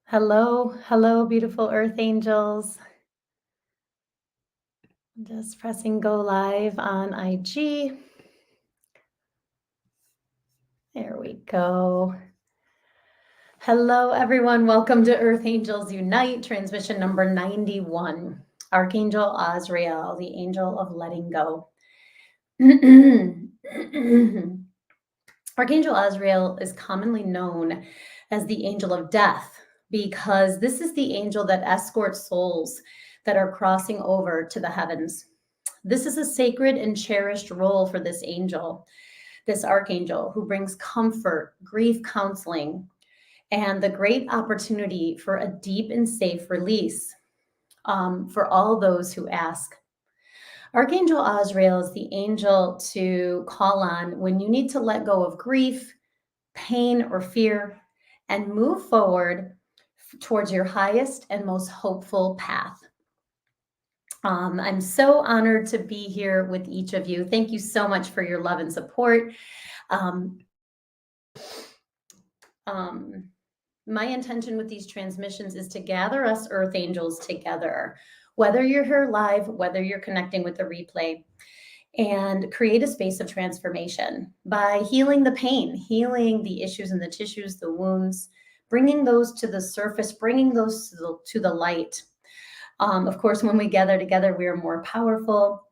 Hello, hello, beautiful earth angels. Just pressing go live on IG. There we go. Hello, everyone. Welcome to Earth Angels Unite, transmission number 91. Archangel Azrael, the angel of letting go. Archangel Azrael is commonly known as the angel of death because this is the angel that escorts souls that are crossing over to the heavens. This is a sacred and cherished role for this angel, this archangel, who brings comfort, grief counseling, and the great opportunity for a deep and safe release for all those who ask. Archangel Azrael is the angel to call on when you need to let go of grief, pain, or fear and move forward towards your highest and most hopeful path. I'm so honored to be here with each of you. Thank you so much for your love and support. My intention with these transmissions is to gather us earth angels together, whether you're here live, whether you're connecting with the replay, and create a space of transformation by healing the pain, healing the issues in the tissues, the wounds, bringing those to the surface, bringing those to the light. Of course, when we gather together, we are more powerful.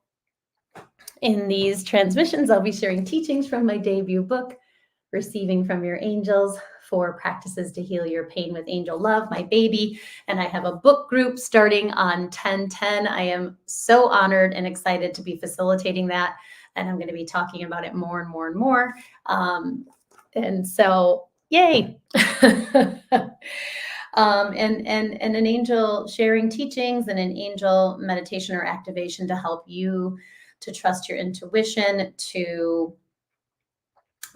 In these transmissions, I'll be sharing teachings from my debut book, Receiving from Your Angels, 4 Practices to Heal Your Pain with Angel Love, my baby. And I have a book group starting on 10/10. I am so honored and excited to be facilitating that. And I'm going to be talking about it more and more and more. And so, yay. And an angel sharing teachings and an angel meditation or activation to help you to trust your intuition, to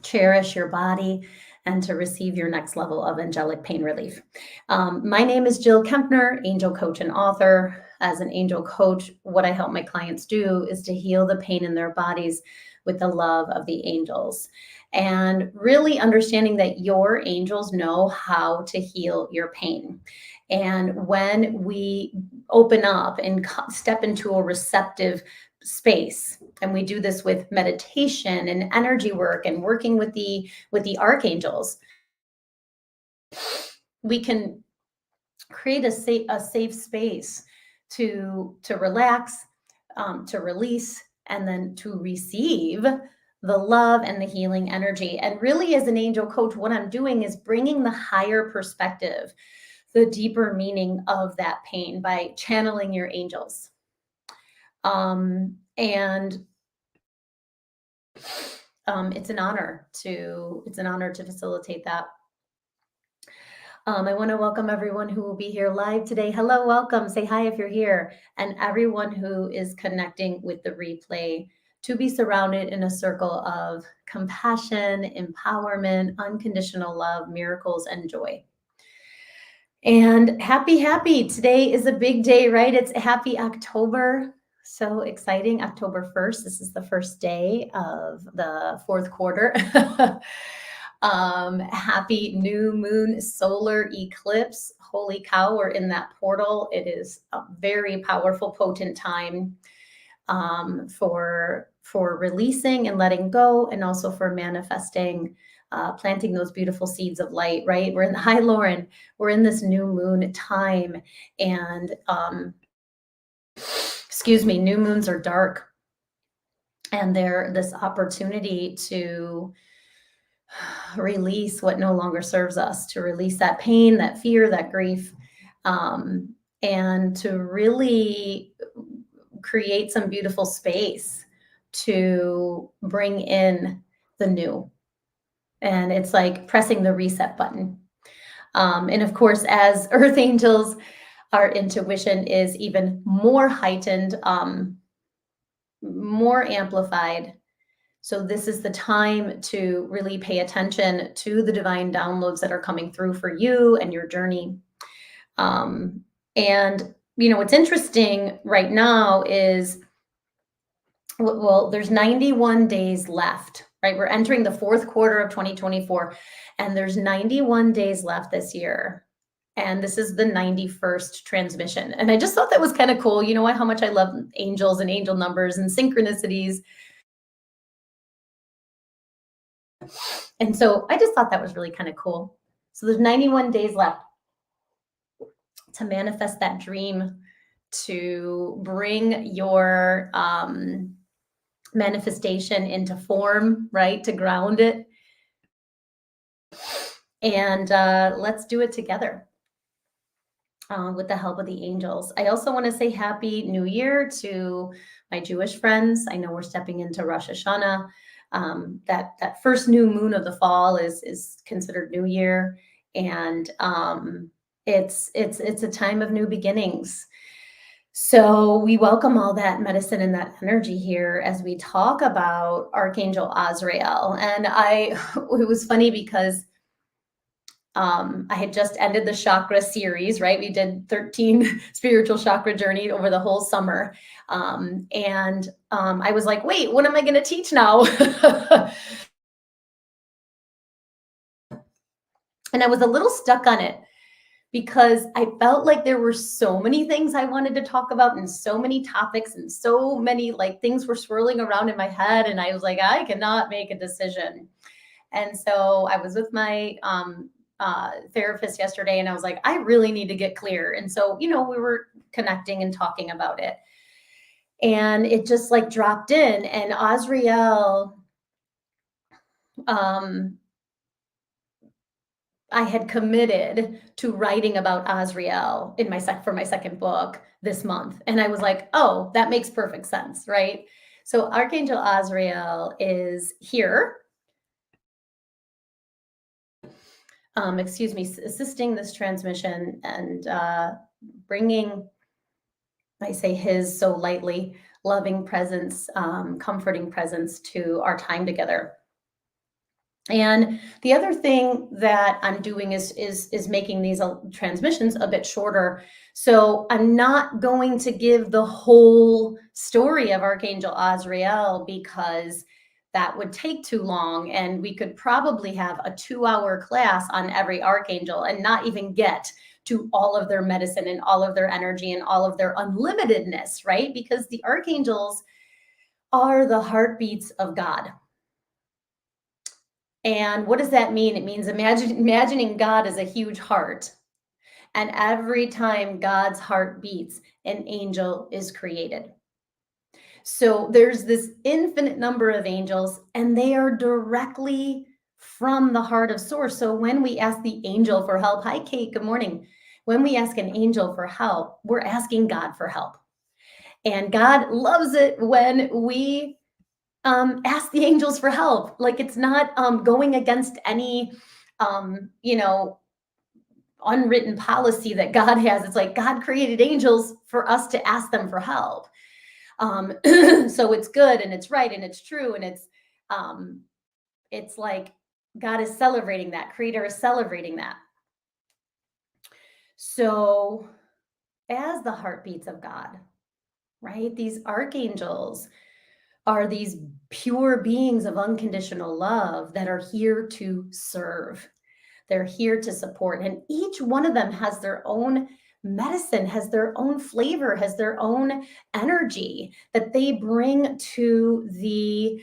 cherish your body, and to receive your next level of angelic pain relief. My name is Jill Kempner, angel coach and author. As an angel coach, what I help my clients do is to heal the pain in their bodies with the love of the angels, and really understanding that your angels know how to heal your pain. And when we open up and step into a receptive space, and we do this with meditation and energy work and working with the archangels, we can create a safe space to relax, to release, and then to receive the love and the healing energy. And really, as an angel coach, what I'm doing is bringing the higher perspective, the deeper meaning of that pain by channeling your angels. And it's an honor to facilitate that. I want to welcome everyone who will be here live today. Hello, welcome. Say hi if you're here. And everyone who is connecting with the replay, to be surrounded in a circle of compassion, empowerment, unconditional love, miracles, and joy. And happy. Today is a big day, right? It's happy October. So exciting. October 1st. This is the first day of the 4th quarter. Happy new moon solar eclipse. Holy cow, we're in that portal. It is a very powerful, potent time for releasing and letting go, and also for manifesting, planting those beautiful seeds of light, right? We're in the, hi Lauren, we're in this new moon time, and new moons are dark, and they're this opportunity to release what no longer serves us, to release that pain, that fear, that grief, and to really create some beautiful space to bring in the new. And it's like pressing the reset button. And of course, as earth angels, our intuition is even more heightened, more amplified. So this is the time to really pay attention to the divine downloads that are coming through for you and your journey. And what's interesting right now is, well, there's 91 days left right? We're entering the fourth quarter of 2024, and there's 91 days left this year. And this is the 91st transmission. And I just thought that was kind of cool. You know how much I love angels and angel numbers and synchronicities. And so I just thought that was really kind of cool. So there's 91 days left to manifest that dream, to bring your manifestation into form, right? To ground it. And let's do it together. With the help of the angels. I also want to say Happy New Year to my Jewish friends. I know we're stepping into Rosh Hashanah. That first new moon of the fall is considered New Year, and it's a time of new beginnings. So we welcome all that medicine and that energy here as we talk about Archangel Azrael. And it was funny because I had just ended the chakra series, right? We did 13 spiritual chakra journey over the whole summer. And I was like, wait, what am I going to teach now? And I was a little stuck on it because I felt like there were so many things I wanted to talk about and so many topics and so many like things were swirling around in my head. And I was like, I cannot make a decision. And so I was with my therapist yesterday, and I was like, I really need to get clear. And so, we were connecting and talking about it, and it just like dropped in. And Azrael, I had committed to writing about Azrael for my second book this month, and I was like, oh, that makes perfect sense, right? So Archangel Azrael is here. Assisting this transmission and bringing, I say his so lightly, loving presence, comforting presence to our time together. And the other thing that I'm doing is making these transmissions a bit shorter. So I'm not going to give the whole story of Archangel Azrael because that would take too long, and we could probably have a 2-hour class on every archangel and not even get to all of their medicine and all of their energy and all of their unlimitedness, right? Because the archangels are the heartbeats of God. And what does that mean? It means imagining God as a huge heart. And every time God's heart beats, an angel is created. So there's this infinite number of angels, and they are directly from the heart of source. So when we ask the angel for help, hi, Kate, good morning. When we ask an angel for help, we're asking God for help. And God loves it when we ask the angels for help. Like it's not going against any, unwritten policy that God has. It's like God created angels for us to ask them for help. So it's good and it's right and it's true, and it's like God is celebrating that. Creator is celebrating that. So as the heartbeats of God, right? These archangels are these pure beings of unconditional love that are here to serve. They're here to support. And each one of them has their own medicine, has their own flavor, has their own energy that they bring to the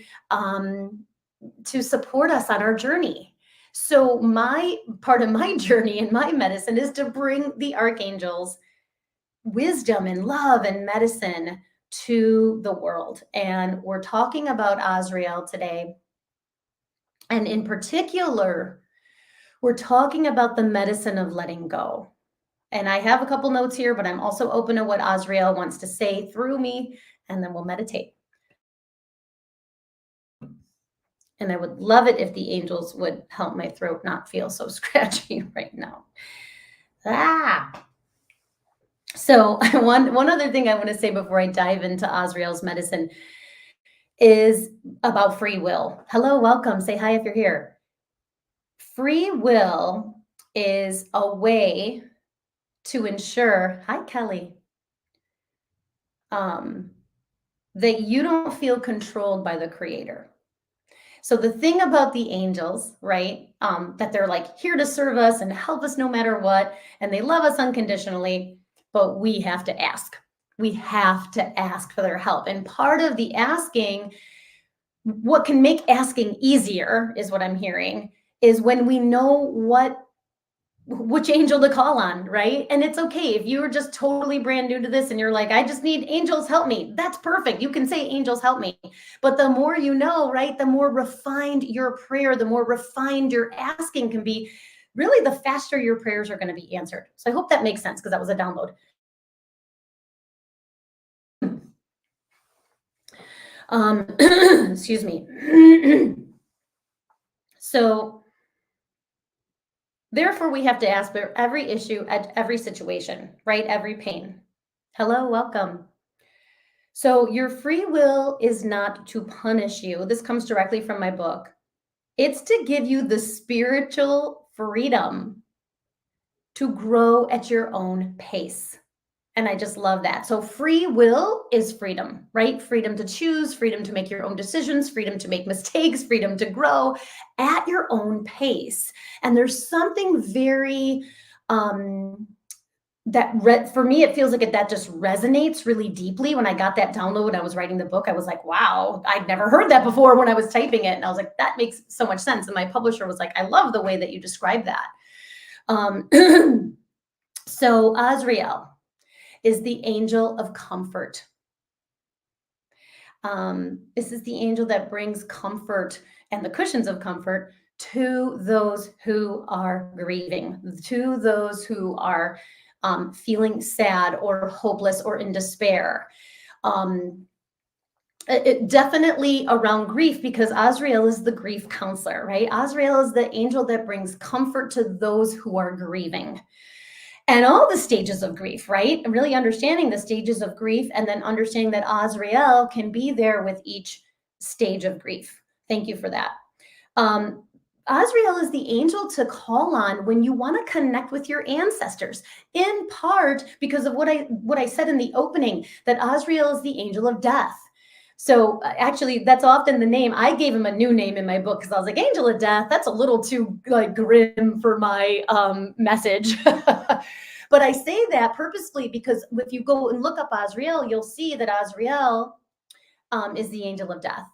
to support us on our journey. So my part of my journey and my medicine is to bring the archangels wisdom and love and medicine to the world. And we're talking about Azrael today. And in particular, we're talking about the medicine of letting go. And I have a couple notes here, but I'm also open to what Azrael wants to say through me, and then we'll meditate. And I would love it if the angels would help my throat not feel so scratchy right now. So one other thing I want to say before I dive into Azrael's medicine is about free will. Hello, welcome. Say hi if you're here. Free will is a way to ensure, hi, Kelly, that you don't feel controlled by the creator. So the thing about the angels, right, that they're like here to serve us and help us no matter what, and they love us unconditionally, but we have to ask. We have to ask for their help. And part of the asking, what can make asking easier is what I'm hearing, is when we know which angel to call on, right? And it's okay if you're just totally brand new to this and you're like, I just need angels help me. That's perfect. You can say angels help me. But the more you know, right, the more refined your prayer, the more refined your asking can be, really the faster your prayers are going to be answered. So I hope that makes sense because that was a download. Excuse me. So therefore, we have to ask for every issue at every situation, right? Every pain. Hello, welcome. So, your free will is not to punish you. This comes directly from my book. It's to give you the spiritual freedom to grow at your own pace. And I just love that. So, free will is freedom, right? Freedom to choose, freedom to make your own decisions, freedom to make mistakes, freedom to grow at your own pace. And there's something very, for me, it feels like that just resonates really deeply. When I got that download when I was writing the book, I was like, wow, I'd never heard that before when I was typing it. And I was like, that makes so much sense. And my publisher was like, I love the way that you describe that. So Azrael is the angel of comfort. This is the angel that brings comfort and the cushions of comfort to those who are grieving, to those who are feeling sad or hopeless or in despair. It definitely around grief, because Azrael is the grief counselor, right? Azrael is the angel that brings comfort to those who are grieving. And all the stages of grief, right? And really understanding the stages of grief, and then understanding that Azrael can be there with each stage of grief. Thank you for that. Azrael is the angel to call on when you want to connect with your ancestors, in part because of what I said in the opening, that Azrael is the angel of death. So actually, that's often the name. I gave him a new name in my book because I was like, angel of death, that's a little too like grim for my message. But I say that purposefully because if you go and look up Azrael, you'll see that Azrael is the angel of death.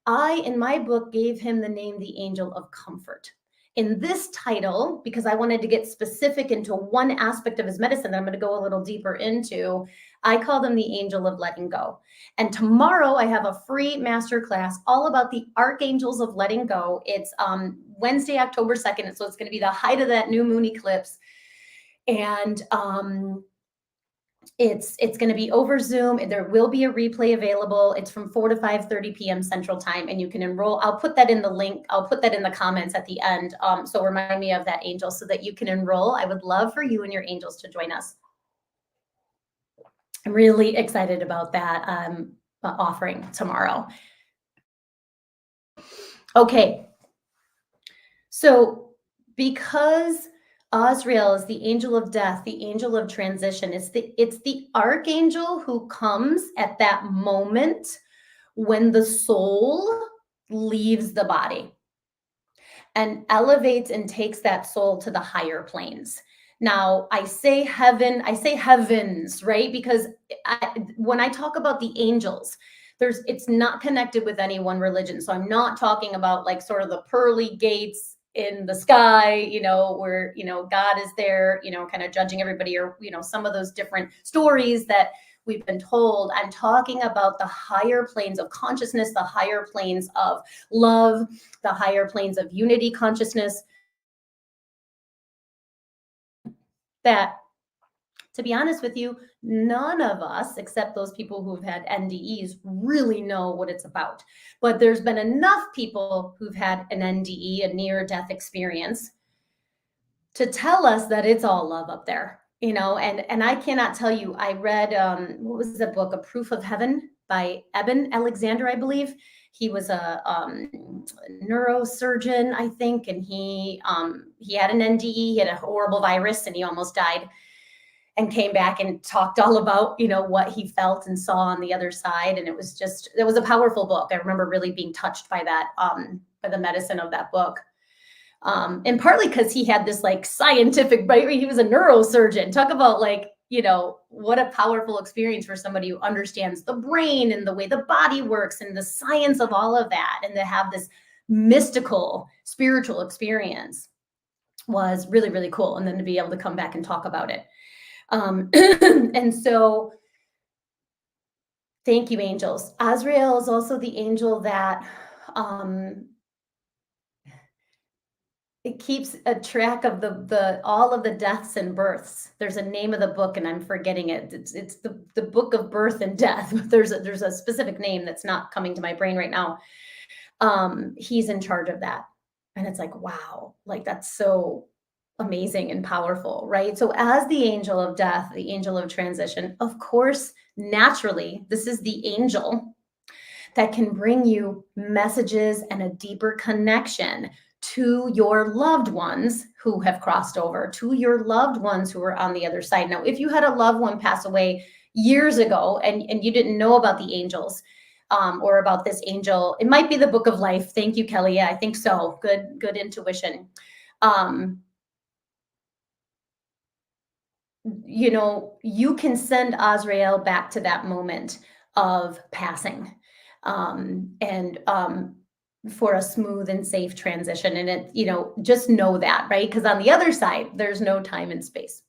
I, in my book, gave him the name the angel of comfort. In this title, because I wanted to get specific into one aspect of his medicine that I'm going to go a little deeper into, I called him the angel of letting go. And tomorrow I have a free masterclass all about the archangels of letting go. It's Wednesday, October 2nd. So it's going to be the height of that new moon eclipse. And it's going to be over Zoom. There will be a replay available. It's from 4 to 5:30 p.m. Central Time, and you can enroll. I'll put that in the link. I'll put that in the comments at the end. So remind me of that, angel, so that you can enroll. I would love for you and your angels to join us. I'm really excited about that offering tomorrow. Okay. So because Azrael is the angel of death, the angel of transition, it's the archangel who comes at that moment when the soul leaves the body and elevates and takes that soul to the higher planes. Now, I say heaven, I say heavens, right? Because when I talk about the angels, it's not connected with any one religion. So I'm not talking about like sort of the pearly gates in the sky, where, God is there, kind of judging everybody, or, some of those different stories that we've been told. I'm talking about the higher planes of consciousness, the higher planes of love, the higher planes of unity consciousness. That, to be honest with you, none of us, except those people who've had NDEs, really know what it's about. But there's been enough people who've had an NDE, a near-death experience, to tell us that it's all love up there, and I cannot tell you, I read, what was the book, A Proof of Heaven by Eben Alexander, I believe. He was a neurosurgeon, I think, and he had an NDE, he had a horrible virus, and he almost died. and came back and talked all about, what he felt and saw on the other side. And it was a powerful book. I remember really being touched by that, by the medicine of that book. And partly because he had this like scientific, right? He was a neurosurgeon. Talk about like, what a powerful experience for somebody who understands the brain and the way the body works and the science of all of that. And to have this mystical spiritual experience was really, really cool. And then to be able to come back and talk about it. And so thank you, angels. Azrael is also the angel that, it keeps a track of the all of the deaths and births. There's a name of the book and I'm forgetting it. It's the book of birth and death. There's a specific name that's not coming to my brain right now. He's in charge of that. And it's like, wow, like that's so amazing and powerful, right? So as the angel of death, the angel of transition, of course, naturally, this is the angel that can bring you messages and a deeper connection to your loved ones who have crossed over, to your loved ones who are on the other side. Now, if you had a loved one pass away years ago and you didn't know about the angels, or about this angel, it might be the book of life. Thank you, Kelly. Yeah, I think so. Good intuition. You can send Azrael back to that moment of passing, and for a smooth and safe transition. And it, just know that, right? Because on the other side, there's no time and space.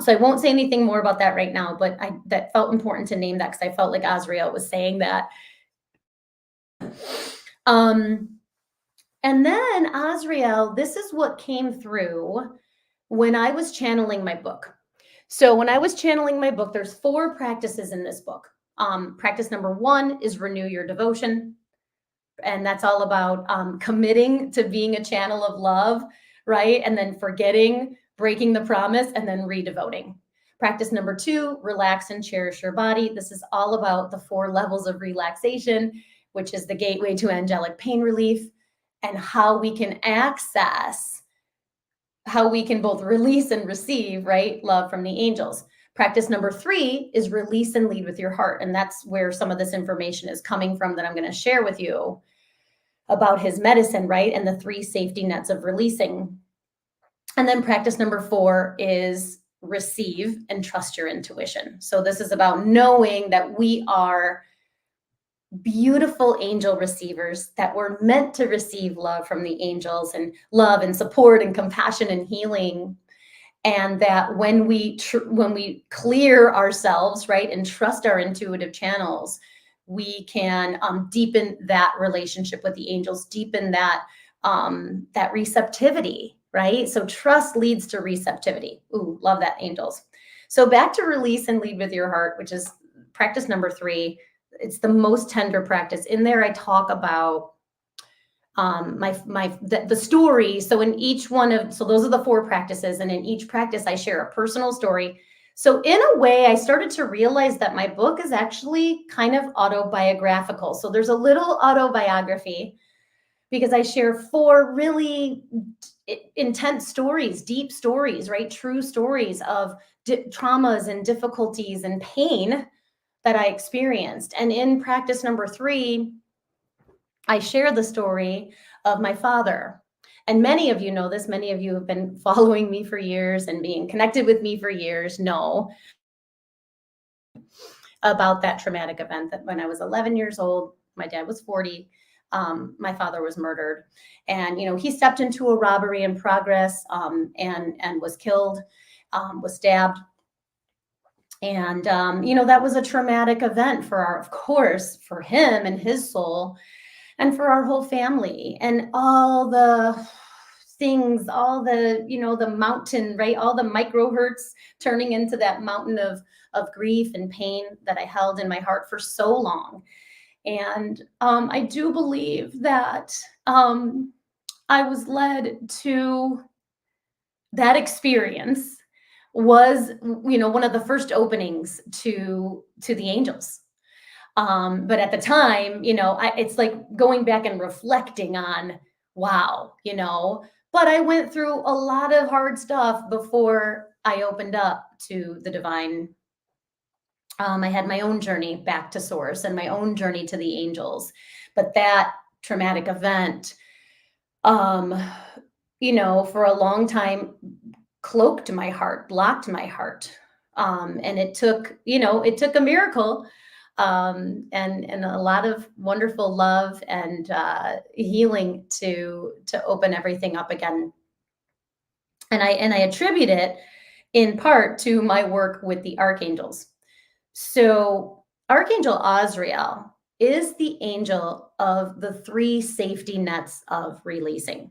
So I won't say anything more about that right now, but that felt important to name that because I felt like Azrael was saying that. And then Azrael, this is what came through when I was channeling my book. So when I was channeling my book, there's 4 practices in this book. Practice number 1 is renew your devotion. And that's all about committing to being a channel of love, right? And then forgetting, breaking the promise, and then redevoting. Practice number 2, relax and cherish your body. This is all about the 4 levels of relaxation, which is the gateway to angelic pain relief, and how we can access, how we can both release and receive, right? Love from the angels. Practice number 3 is release and lead with your heart. And that's where some of this information is coming from that I'm going to share with you about his medicine, right? And the 3 safety nets of releasing. And then practice number 4 is receive and trust your intuition. So this is about knowing that we are beautiful angel receivers, that we're meant to receive love from the angels and love and support and compassion and healing. And that when we clear ourselves, right, and trust our intuitive channels, we can deepen that relationship with the angels, deepen that receptivity, right? So trust leads to receptivity. Ooh, love that, angels. So back to release and lead with your heart, which is practice number 3. It's the most tender practice. In there, I talk about the story. So in each so those are the 4 practices. And in each practice, I share a personal story. So in a way, I started to realize that my book is actually kind of autobiographical. So there's a little autobiography because I share 4 really intense stories, deep stories, right? True stories of traumas and difficulties and pain that I experienced. And in practice number 3, I share the story of my father. And many of you know this. Many of you have been following me for years and being connected with me for years know about that traumatic event that when I was 11 years old, my dad was 40, my father was murdered. And, he stepped into a robbery in progress, and was killed, was stabbed. And, that was a traumatic event of course, for him and his soul and for our whole family and all the things, all the, the mountain, right? All the micro hurts turning into that mountain of grief and pain that I held in my heart for so long. And I do believe that I was led to that experience was, one of the first openings to the angels. But at the time, it's like going back and reflecting on, wow, but I went through a lot of hard stuff before I opened up to the divine. I had my own journey back to source and my own journey to the angels. But that traumatic event, um, for a long time cloaked my heart, blocked my heart. And it took a miracle, and a lot of wonderful love and healing to open everything up again. And I attribute it in part to my work with the archangels. So, Archangel Azrael is the angel of the three safety nets of releasing.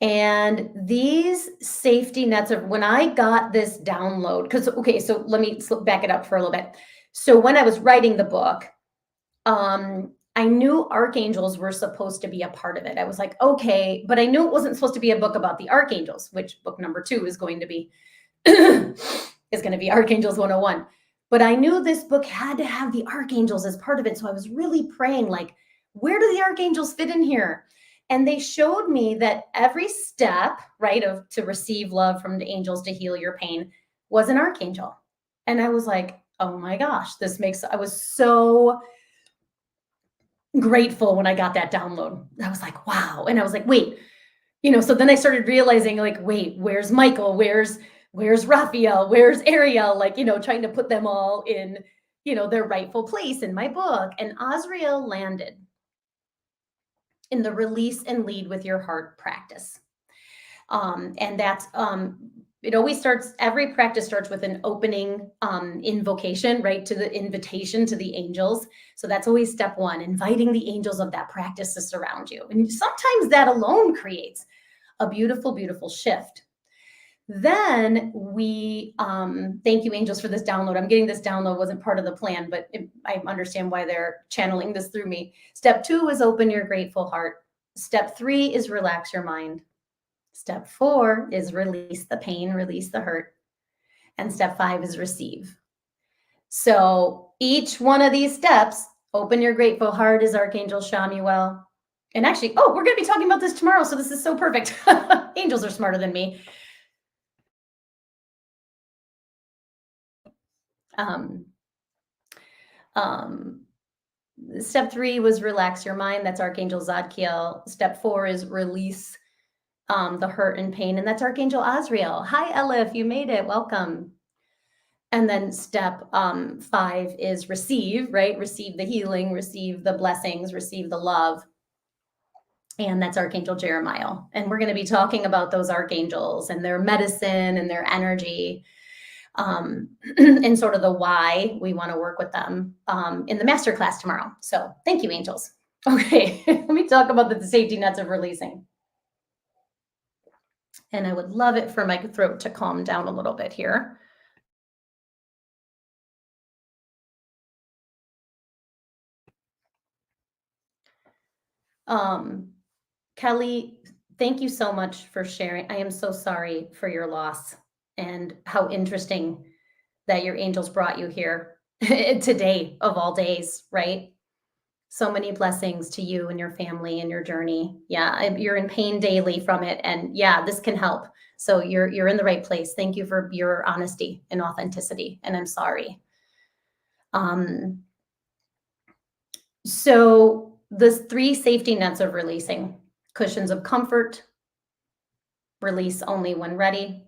And these safety nets of when I got this download, because, okay, so let me back it up for a little bit. So, when I was writing the book, I knew archangels were supposed to be a part of it. I was like, okay, but I knew it wasn't supposed to be a book about the archangels, which book number 2 is going to be Archangels 101. But I knew this book had to have the archangels as part of it. So I was really praying, like, where do the archangels fit in here? And they showed me that every step, right, of to receive love from the angels to heal your pain was an archangel. And I was like, oh my gosh, I was so grateful when I got that download. I was like, wow. And I was like, wait, so then I started realizing, like, wait, where's Michael? Where's Raphael? Where's Ariel? Like, trying to put them all in, their rightful place in my book. And Azrael landed in the release and lead with your heart practice. And that's, it always starts, every practice starts with an opening invocation, right? To the invitation to the angels. So that's always step 1, inviting the angels of that practice to surround you. And sometimes that alone creates a beautiful, beautiful shift. Then we, thank you, angels, for this download. I'm getting this download, wasn't part of the plan, but I understand why they're channeling this through me. Step 2 is open your grateful heart. Step 3 is relax your mind. Step 4 is release the pain, release the hurt. And step 5 is receive. So each one of these steps, open your grateful heart, is Archangel Shamuel. And actually, we're going to be talking about this tomorrow. So this is so perfect. Angels are smarter than me. Step 3 was relax your mind. That's Archangel Zadkiel. Step 4 is release the hurt and pain. And that's Archangel Azrael. Hi, Elif, you made it. Welcome. And then step 5 is receive, right? Receive the healing, receive the blessings, receive the love. And that's Archangel Jeremiah. And we're going to be talking about those archangels and their medicine and their energy, and sort of the why we want to work with them in the masterclass tomorrow. So thank you, angels. Okay, let me talk about the safety nets of releasing. And I would love it for my throat to calm down a little bit here. Kelly, thank you so much for sharing. I am so sorry for your loss, and how interesting that your angels brought you here today of all days, right? So many blessings to you and your family and your journey. Yeah, you're in pain daily from it, and yeah, this can help. So you're in the right place. Thank you for your honesty and authenticity, and I'm sorry. So the 3 safety nets of releasing: cushions of comfort, release only when ready,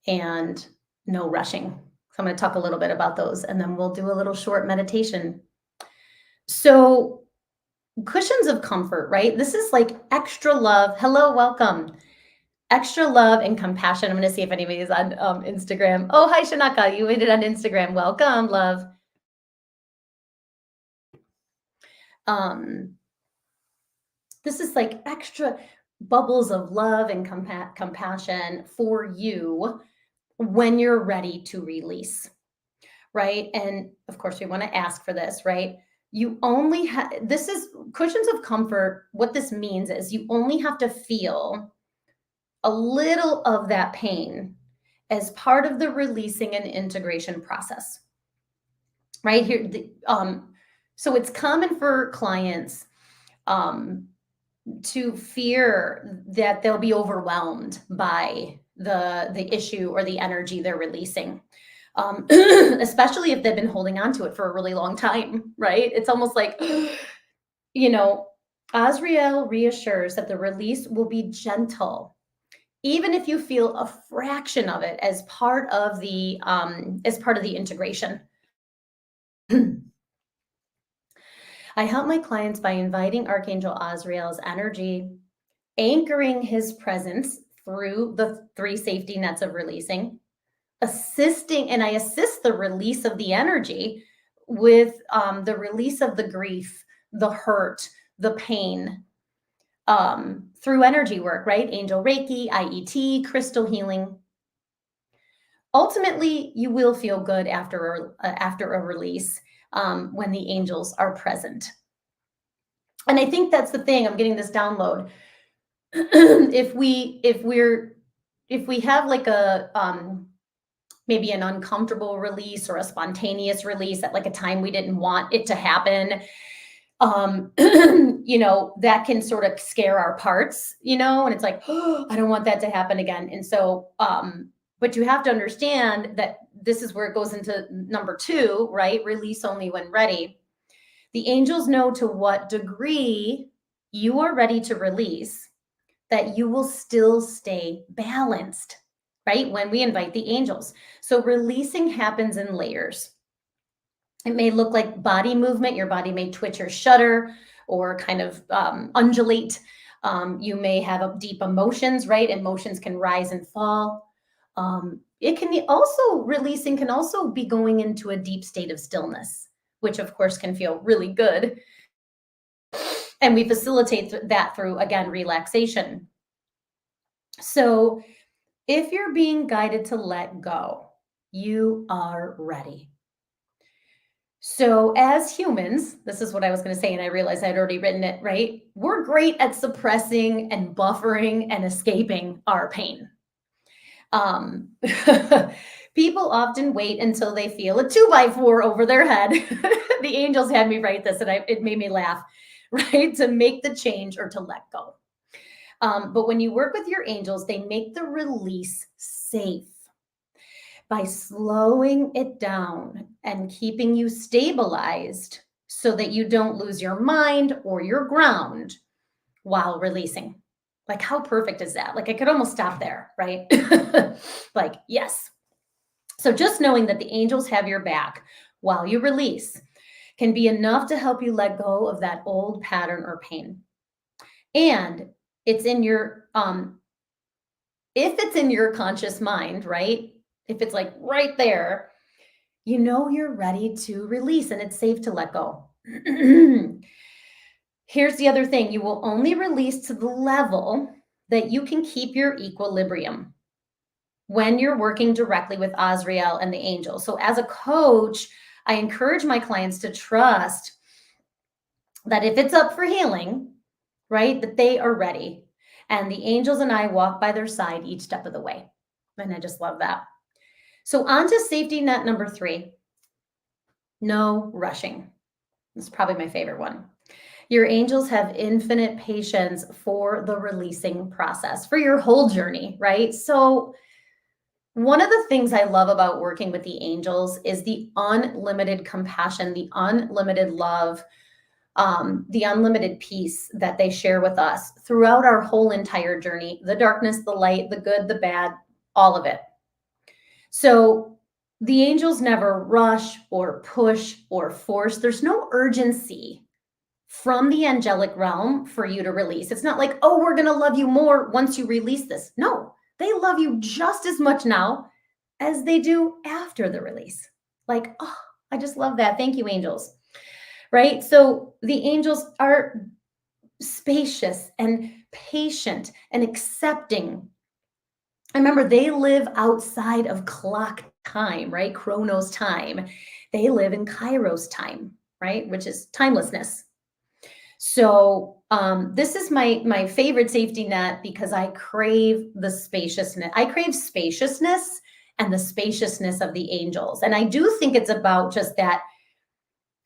and no rushing. So I'm going to talk a little bit about those, and then we'll do a little short meditation. So cushions of comfort, right? This is like extra love. Hello, welcome. Extra love and compassion. I'm going to see if anybody is on Instagram. Oh, hi, Shanaka. You made it on Instagram. Welcome, love. This is like extra bubbles of love and compassion for you when you're ready to release, right? And of course, we want to ask for this, right? You only have, this is cushions of comfort. What this means is you only have to feel a little of that pain as part of the releasing and integration process, right here. So it's common for clients to fear that they'll be overwhelmed by the issue or the energy they're releasing. Especially if they've been holding on to it for a really long time, right? It's almost like, you know, Azrael reassures that the release will be gentle, even if you feel a fraction of it as part of the integration. I help my clients by inviting Archangel Azrael's energy, anchoring his presence through the 3 safety nets of releasing, and I assist the release of the energy with the release of the grief, the hurt, the pain, through energy work, right? Angel Reiki, IET, crystal healing. Ultimately, you will feel good after a release when the angels are present. And I think that's the thing. I'm getting this download. if we have like a maybe an uncomfortable release or a spontaneous release at like a time we didn't want it to happen, that can sort of scare our parts, and it's like, oh, I don't want that to happen again. And so, but you have to understand that this is where it goes into number 2, right? Release only when ready. The angels know to what degree you are ready to release, that you will still stay balanced, right? When we invite the angels. So releasing happens in layers. It may look like body movement. Your body may twitch or shudder or kind of undulate. You may have deep emotions, right? Emotions can rise and fall. It can releasing can also be going into a deep state of stillness, which of course can feel really good. And we facilitate that through, again, relaxation. So if you're being guided to let go, you are ready. So as humans, this is what I was going to say, and I realized I'd already written it, right? We're great at suppressing and buffering and escaping our pain. People often wait until they feel a 2x4 over their head. The angels had me write this, and it made me laugh, right? To make the change or to let go. But when you work with your angels, they make the release safe by slowing it down and keeping you stabilized so that you don't lose your mind or your ground while releasing. Like, how perfect is that? Like, I could almost stop there, right? Like, yes. So just knowing that the angels have your back while you release can be enough to help you let go of that old pattern or pain. And it's in your, if it's in your conscious mind, right? If it's like right there, you're ready to release and it's safe to let go. Here's the other thing. You will only release to the level that you can keep your equilibrium when you're working directly with Azrael and the angels. So as a coach, I encourage my clients to trust that if it's up for healing, right, that they are ready. And the angels and I walk by their side each step of the way. And I just love that. So on to safety net number 3. No rushing. This is probably my favorite one. Your angels have infinite patience for the releasing process, for your whole journey, right? So one of the things I love about working with the angels is the unlimited compassion, the unlimited love, the unlimited peace that they share with us throughout our whole entire journey, the darkness, the light, the good, the bad, all of it. So the angels never rush or push or force. There's no urgency from the angelic realm for you to release. It's not like, oh, we're going to love you more once you release this. No, they love you just as much now as they do after the release. Like, oh, I just love that. Thank you, angels. Right? So the angels are spacious and patient and accepting. Remember, they live outside of clock time, right? Chronos time. They live in Kairos time, right? Which is timelessness. So this is my favorite safety net because I crave the spaciousness. I crave spaciousness and the spaciousness of the angels. And I do think it's about just that,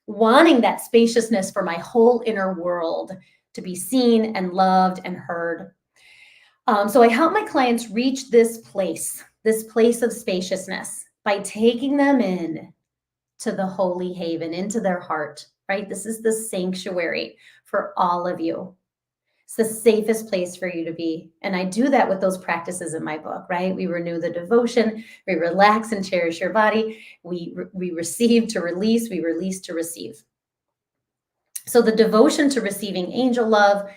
wanting that spaciousness for my whole inner world to be seen and loved and heard. So I help my clients reach this place of spaciousness by taking them in to the holy haven, into their heart, right? This is the sanctuary for all of you. It's the safest place for you to be. And I do that with those practices in my book, right? We renew the devotion, we relax and cherish your body, we receive to release, we release to receive. So the devotion to receiving angel love,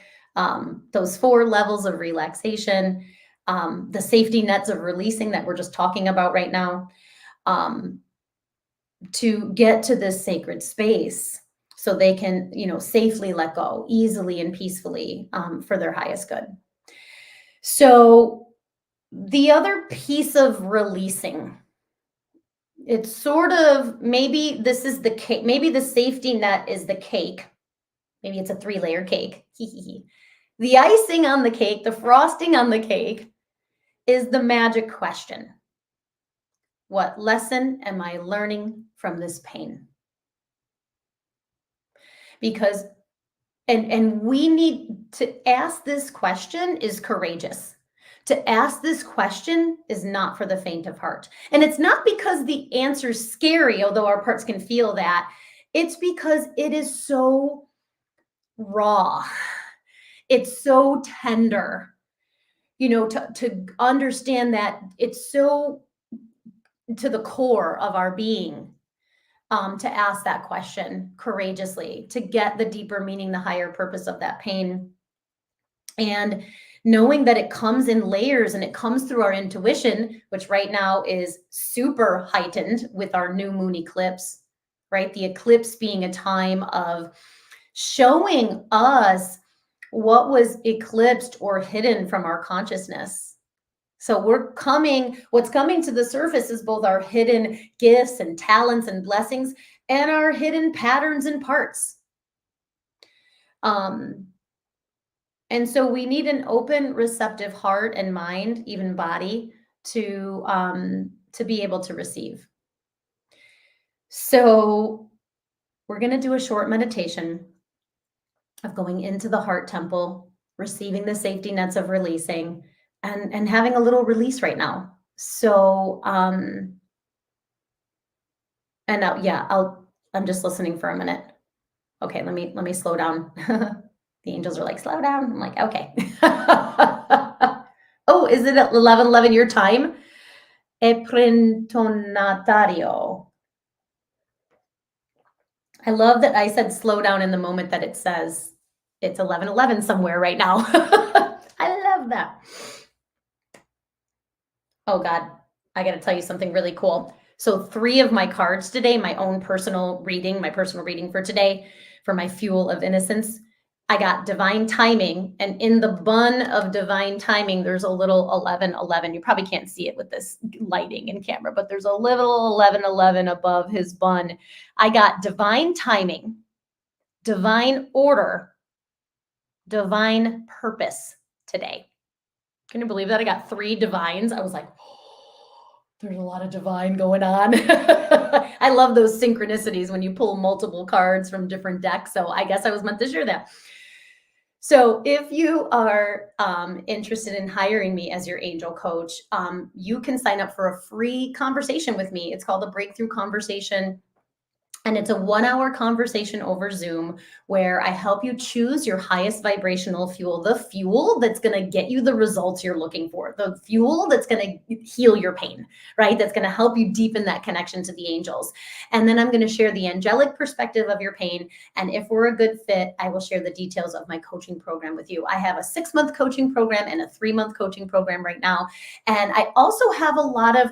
those 4 levels of relaxation, the safety nets of releasing that we're just talking about right now, to get to this sacred space so they can, safely let go easily and peacefully, for their highest good. So the other piece of releasing, it's sort of, maybe this is the cake, maybe the safety net is the cake. Maybe it's a 3-layer cake. The icing on the cake, the frosting on the cake, is the magic question. What lesson am I learning from this pain? Because, and we need to ask this question is courageous. To ask this question is not for the faint of heart. And it's not because the answer's scary, although our parts can feel that. It's because it is so raw. It's so tender, to understand that it's so to the core of our being, to ask that question courageously, to get the deeper meaning, the higher purpose of that pain. And knowing that it comes in layers and it comes through our intuition, which right now is super heightened with our new moon eclipse, right? The eclipse being a time of showing us what was eclipsed or hidden from our consciousness. So what's coming to the surface is both our hidden gifts and talents and blessings and our hidden patterns and parts. And so we need an open, receptive heart and mind, even body, to be able to receive. So we're going to do a short meditation of going into the heart temple, receiving the safety nets of releasing, and having a little release right now. So, I'm just listening for a minute. Okay, let me slow down. The angels are like, slow down. I'm like, okay. Oh, is it at 11:11 your time? E prentonatario. I love that I said slow down in the moment that it says it's 11:11 somewhere right now. I love that. Oh God, I got to tell you something really cool. So 3 of my cards today, my personal reading for today, for my fuel of innocence, I got divine timing. And in the bun of divine timing, there's a little 11:11. You probably can't see it with this lighting and camera, but there's a little 11:11 above his bun. I got divine timing, divine order, divine purpose today. Can you believe that? I got 3 divines. I was like, oh, there's a lot of divine going on. I love those synchronicities when you pull multiple cards from different decks. So I guess I was meant to share that. So if you are interested in hiring me as your angel coach, you can sign up for a free conversation with me. It's called the Breakthrough Conversation. And it's a 1-hour conversation over Zoom where I help you choose your highest vibrational fuel, the fuel that's going to get you the results you're looking for, the fuel that's going to heal your pain, right? That's going to help you deepen that connection to the angels. And then I'm going to share the angelic perspective of your pain. And if we're a good fit, I will share the details of my coaching program with you. I have a 6-month coaching program and a 3-month coaching program right now. And I also have a lot of,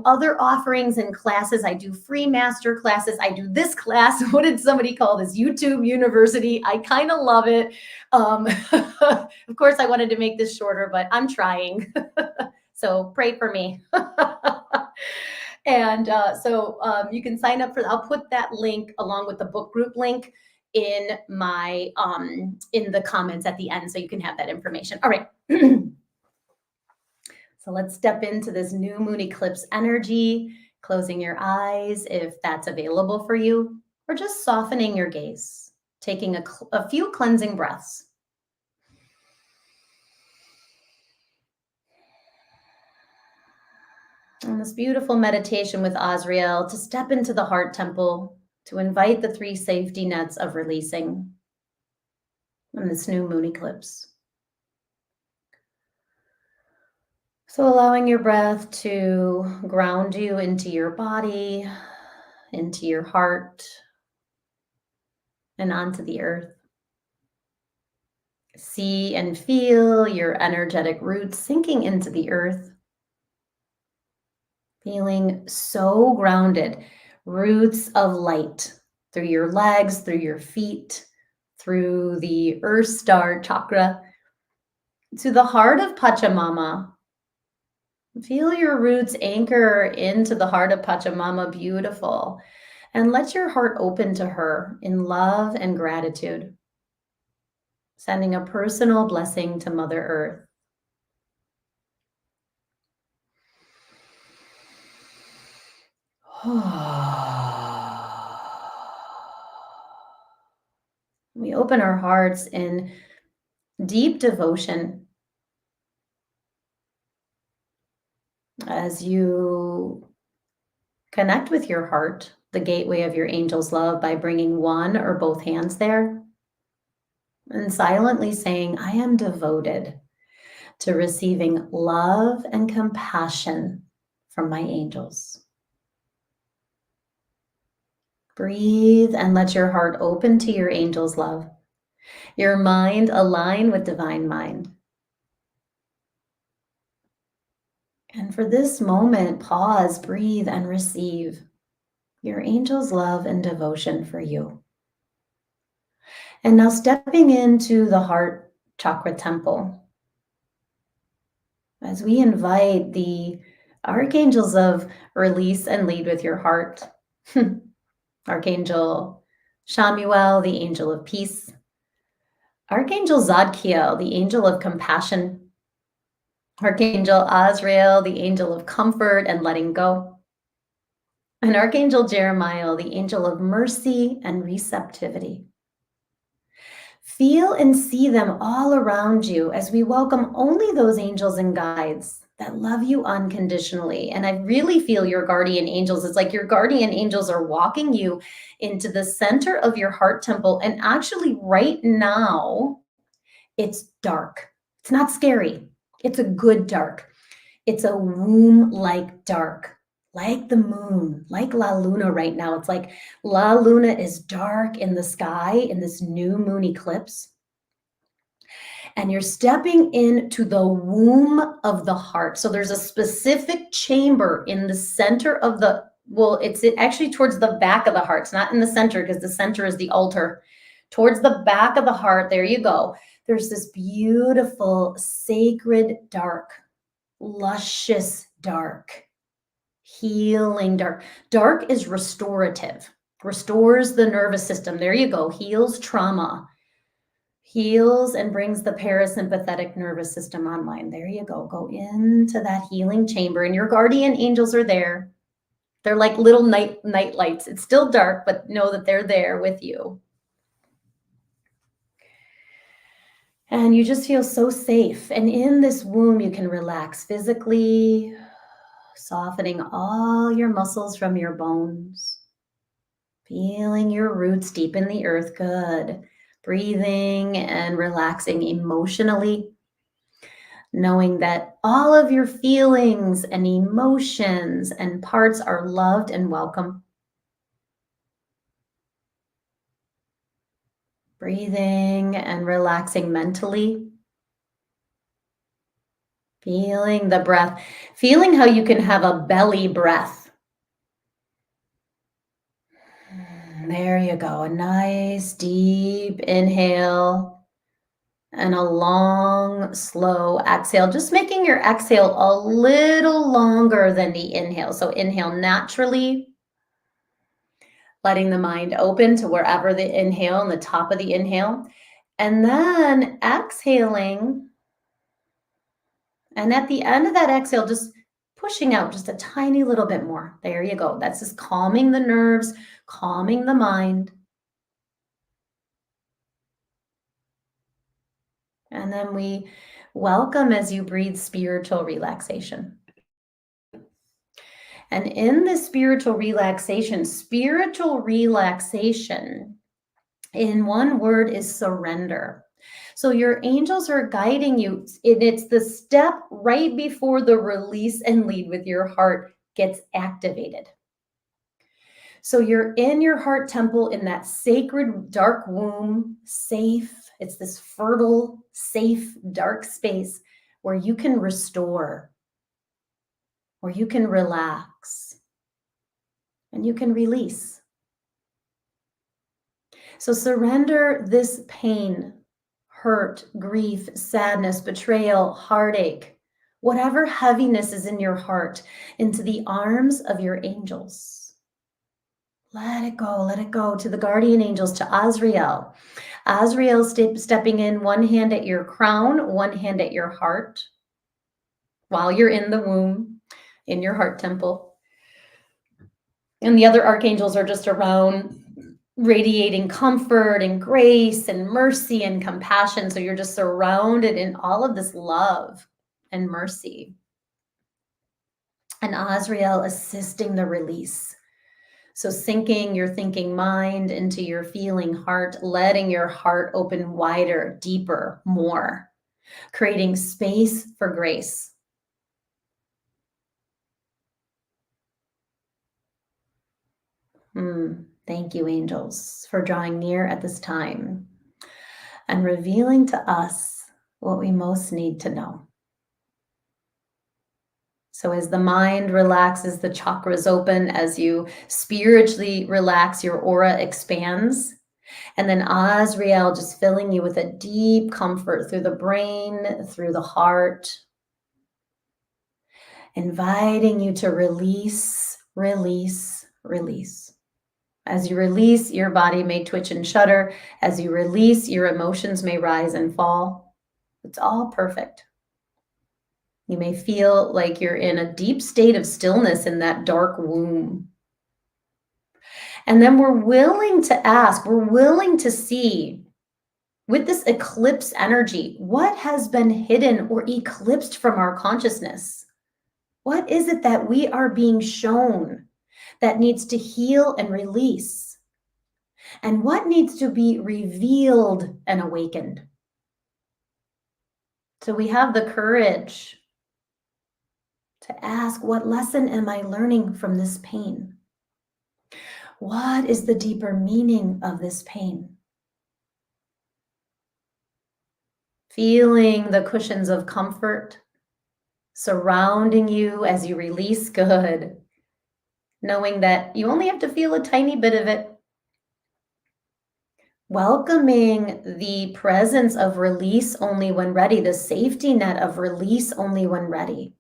other offerings and classes. I do free master classes. I do this class. What did somebody call this? YouTube University. I kind of love it. Of course, I wanted to make this shorter, but I'm trying. So pray for me. And so you can sign up for, I'll put that link along with the book group link in my, in the comments at the end, so you can have that information. All right. So let's step into this new moon eclipse energy, closing your eyes if that's available for you, or just softening your gaze, taking a few cleansing breaths. And this beautiful meditation with Azrael to step into the heart temple, to invite the three safety nets of releasing in this new moon eclipse. So allowing your breath to ground you into your body, into your heart, and onto the earth. See and feel your energetic roots sinking into the earth, feeling so grounded. Roots of light through your legs, through your feet, through the Earth Star chakra, to the heart of Pachamama. Feel your roots anchor into the heart of Pachamama, beautiful. And let your heart open to her in love and gratitude, sending a personal blessing to Mother Earth. We open our hearts in deep devotion as you connect with your heart, the gateway of your angel's love, by bringing one or both hands there and silently saying, I am devoted to receiving love and compassion from my angels. Breathe and let your heart open to your angel's love. Your mind align with divine mind. And for this moment, pause, breathe, and receive your angel's love and devotion for you. And now stepping into the heart chakra temple, as we invite the archangels of release and lead with your heart. Archangel Shamuel, the angel of peace. Archangel Zadkiel, the angel of compassion. Archangel Azrael, the angel of comfort and letting go. And Archangel Jeremiah, the angel of mercy and receptivity. Feel and see them all around you as we welcome only those angels and guides that love you unconditionally. And I really feel your guardian angels. It's like your guardian angels are walking you into the center of your heart temple. And actually, right now, it's dark. It's not scary. It's a good dark. It's a womb-like dark, like the moon, like La Luna right now. It's like La Luna is dark in the sky in this new moon eclipse. And you're stepping into the womb of the heart. So there's a specific chamber in the center of the, well, it's actually towards the back of the heart. It's not in the center because the center is the altar. Towards the back of the heart, there you go. There's this beautiful, sacred dark, luscious dark, healing dark. Dark is restorative, restores the nervous system. There you go. Heals trauma, heals and brings the parasympathetic nervous system online. There you go. Go into that healing chamber, and your guardian angels are there. They're like little night lights. It's still dark, but know that they're there with you. And you just feel so safe. And in this womb, you can relax physically, softening all your muscles from your bones, feeling your roots deep in the earth. Good. Breathing and relaxing emotionally, knowing that all of your feelings and emotions and parts are loved and welcome. Breathing and relaxing mentally. Feeling the breath, feeling how you can have a belly breath. There you go. A nice deep inhale and a long, slow exhale. Just making your exhale a little longer than the inhale. So inhale naturally, letting the mind open to wherever the inhale and the top of the inhale. And then exhaling. And at the end of that exhale, just pushing out just a tiny little bit more. There you go. That's just calming the nerves, calming the mind. And then we welcome as you breathe spiritual relaxation. And in this spiritual relaxation in one word is surrender. So your angels are guiding you. It's the step right before the release and lead with your heart gets activated. So you're in your heart temple in that sacred dark womb, safe. It's this fertile, safe, dark space where you can restore, where you can relax, and you can release. So surrender this pain, hurt, grief, sadness, betrayal, heartache, whatever heaviness is in your heart, into the arms of your angels. Let it go to the guardian angels, to Azrael. Azrael stepping in, one hand at your crown, one hand at your heart, while you're in the womb, in your heart temple. And the other archangels are just around, radiating comfort and grace and mercy and compassion. So you're just surrounded in all of this love and mercy. And Azrael assisting the release. So sinking your thinking mind into your feeling heart, letting your heart open wider, deeper, more, creating space for grace. Thank you, angels, for drawing near at this time and revealing to us what we most need to know. So as the mind relaxes, the chakras open, as you spiritually relax, your aura expands. And then Azrael just filling you with a deep comfort through the brain, through the heart, inviting you to release, release, release. As you release, your body may twitch and shudder. As you release, your emotions may rise and fall. It's all perfect. You may feel like you're in a deep state of stillness in that dark womb. And then we're willing to ask, we're willing to see, with this eclipse energy, what has been hidden or eclipsed from our consciousness? What is it that we are being shown that needs to heal and release? And what needs to be revealed and awakened? So we have the courage to ask, what lesson am I learning from this pain? What is the deeper meaning of this pain? Feeling the cushions of comfort surrounding you as you release, good. Knowing that you only have to feel a tiny bit of it. Welcoming the presence of release only when ready, the safety net of release only when ready.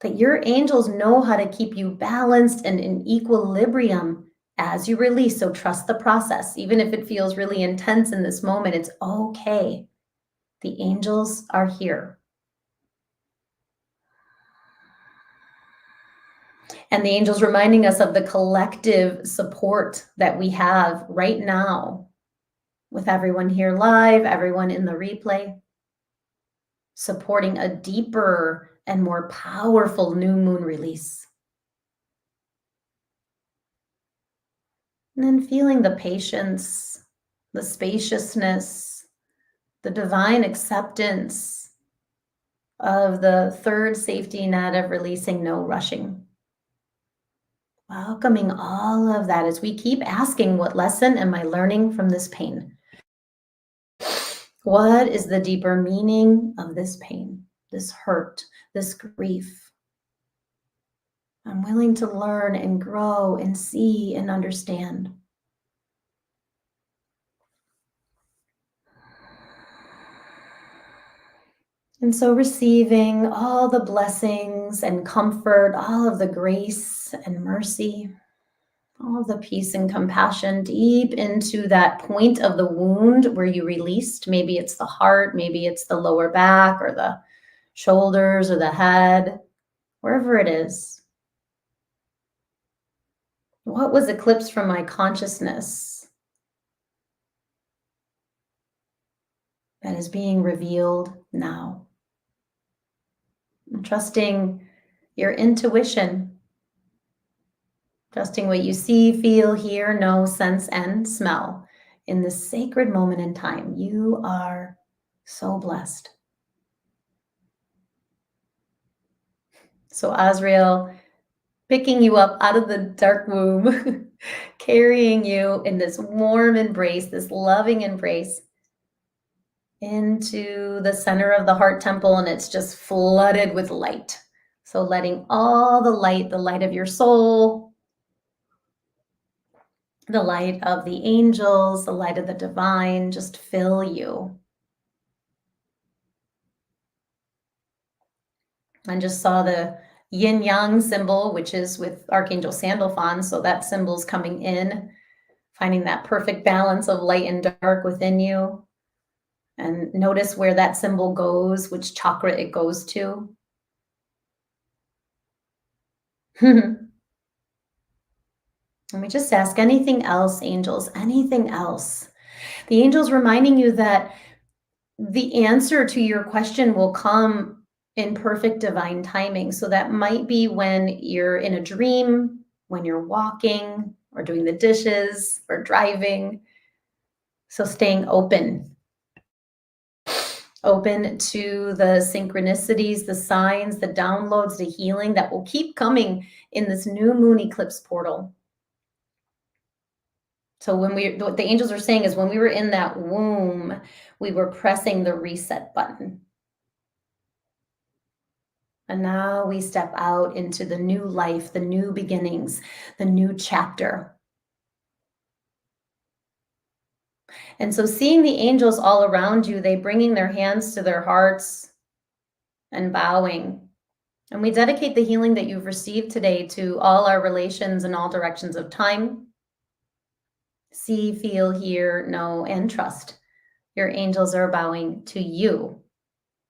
That your angels know how to keep you balanced and in equilibrium as you release. So trust the process. Even if it feels really intense in this moment, it's okay. The angels are here. And the angels reminding us of the collective support that we have right now with everyone here live, everyone in the replay, supporting a deeper and more powerful new moon release. And then feeling the patience, the spaciousness, the divine acceptance of the third safety net of releasing, no rushing. Welcoming all of that as we keep asking, what lesson am I learning from this pain? What is the deeper meaning of this pain, this hurt, this grief? I'm willing to learn and grow and see and understand. And so receiving all the blessings and comfort, all of the grace and mercy, all of the peace and compassion deep into that point of the wound where you released. Maybe it's the heart, maybe it's the lower back or the shoulders or the head, wherever it is. What was eclipsed from my consciousness that is being revealed now? I'm trusting your intuition, trusting what you see, feel, hear, know, sense, and smell in this sacred moment in time. You are so blessed. So, Azrael, picking you up out of the dark womb, carrying you in this warm embrace, this loving embrace, into the center of the heart temple, and it's just flooded with light. So, letting all the light of your soul, the light of the angels, the light of the divine, just fill you. And just saw the yin yang symbol, which is with Archangel Sandalphon. So that symbol's coming in, finding that perfect balance of light and dark within you. And notice where that symbol goes, which chakra it goes to. And we just ask anything else, angels, anything else. The angels reminding you that the answer to your question will come in perfect divine timing. So that might be when you're in a dream, when you're walking or doing the dishes or driving. So staying open to the synchronicities, the signs, the downloads, the healing that will keep coming in this new moon eclipse portal. So what the angels are saying is when we were in that womb, we were pressing the reset button. And now we step out into the new life, the new beginnings, the new chapter. And so seeing the angels all around you, they bringing their hands to their hearts and bowing. And we dedicate the healing that you've received today to all our relations in all directions of time. See, feel, hear, know, and trust. Your angels are bowing to you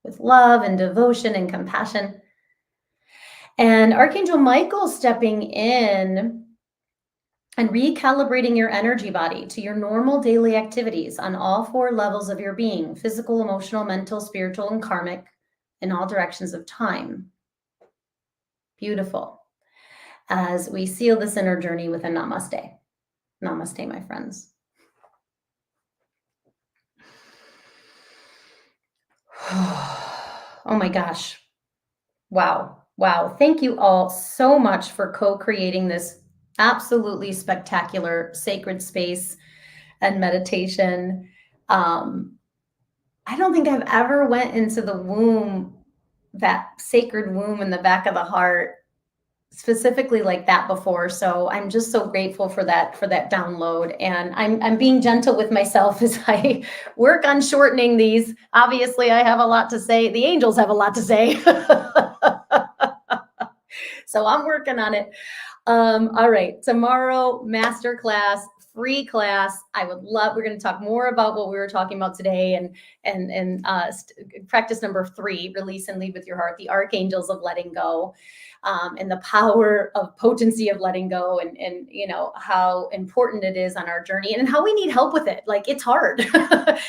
with love and devotion and compassion. And Archangel Michael stepping in and recalibrating your energy body to your normal daily activities on all 4 levels of your being: physical, emotional, mental, spiritual, and karmic, in all directions of time. Beautiful. As we seal this inner journey with a namaste. Namaste, my friends. Oh my gosh. Wow. Wow. Thank you all so much for co-creating this absolutely spectacular sacred space and meditation. I don't think I've ever went into the womb, that sacred womb in the back of the heart, specifically like that before. So I'm just so grateful for that download. And I'm being gentle with myself as I work on shortening these. Obviously, I have a lot to say. The angels have a lot to say. So I'm working on it. All right, tomorrow, masterclass, free class. I would love, we're going to talk more about what we were talking about today, and practice number 3, release and lead with your heart, the archangels of letting go, and the power of potency of letting go, and you know, how important it is on our journey and how we need help with it. Like, it's hard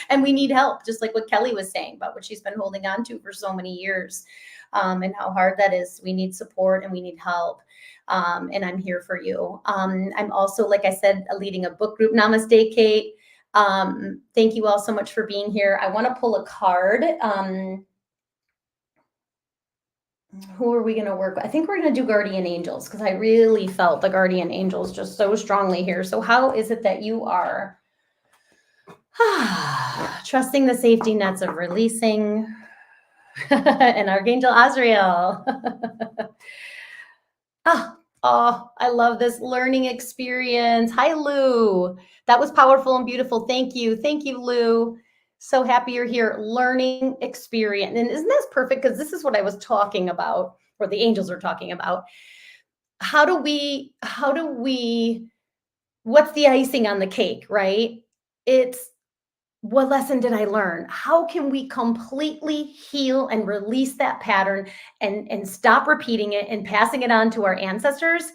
and we need help, just like what Kelly was saying about what she's been holding on to for so many years, and how hard that is. We need support and we need help. And I'm here for you. I'm also, like I said, leading a book group. Namaste, Kate. Thank you all so much for being here. I want to pull a card. Who are we going to work with? I think we're going to do guardian angels, because I really felt the guardian angels just so strongly here. So how is it that you are trusting the safety nets of releasing and Archangel Azrael? Oh, I love this learning experience. Hi, Lou. That was powerful and beautiful. Thank you. Thank you, Lou. So happy you're here. Learning experience. And isn't this perfect? Because this is what I was talking about, or the angels are talking about. How do we, what's the icing on the cake, right? It's, what lesson did I learn? How can we completely heal and release that pattern and stop repeating it and passing it on to our ancestors?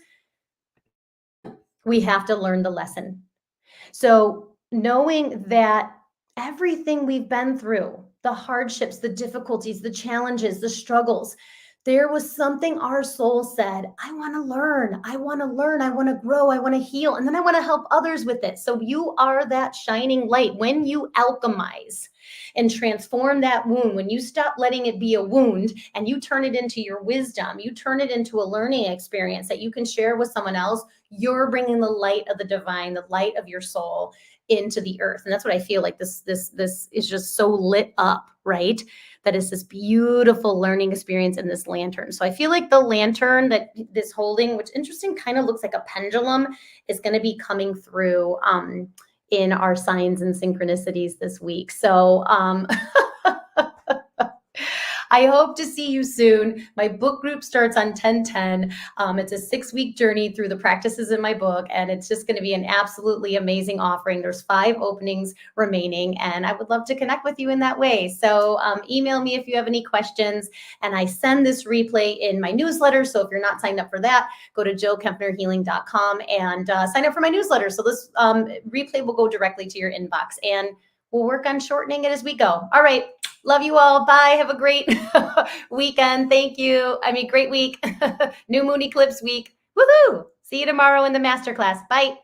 We have to learn the lesson. So knowing that everything we've been through, the hardships, the difficulties, the challenges, the struggles, There was something our soul said, I want to learn, I want to learn, I want to grow, I want to heal, and then I want to help others with it. So you are that shining light. When you alchemize and transform that wound, when you stop letting it be a wound and you turn it into your wisdom, you turn it into a learning experience that you can share with someone else, you're bringing the light of the divine, the light of your soul into the earth. And that's what I feel like this is just so lit up, right? That is this beautiful learning experience in this lantern. So I feel like the lantern that this holding, which interesting, kind of looks like a pendulum, is going to be coming through in our signs and synchronicities this week. So I hope to see you soon. My book group starts on 10/10. It's a 6-week journey through the practices in my book, and it's just going to be an absolutely amazing offering. There's 5 openings remaining, and I would love to connect with you in that way. So email me if you have any questions, and I send this replay in my newsletter. So if you're not signed up for that, go to jillkempnerhealing.com and sign up for my newsletter. So this replay will go directly to your inbox, and we'll work on shortening it as we go. All right. Love you all. Bye. Have a great weekend. Thank you. Great week. New moon eclipse week. Woohoo. See you tomorrow in the masterclass. Bye.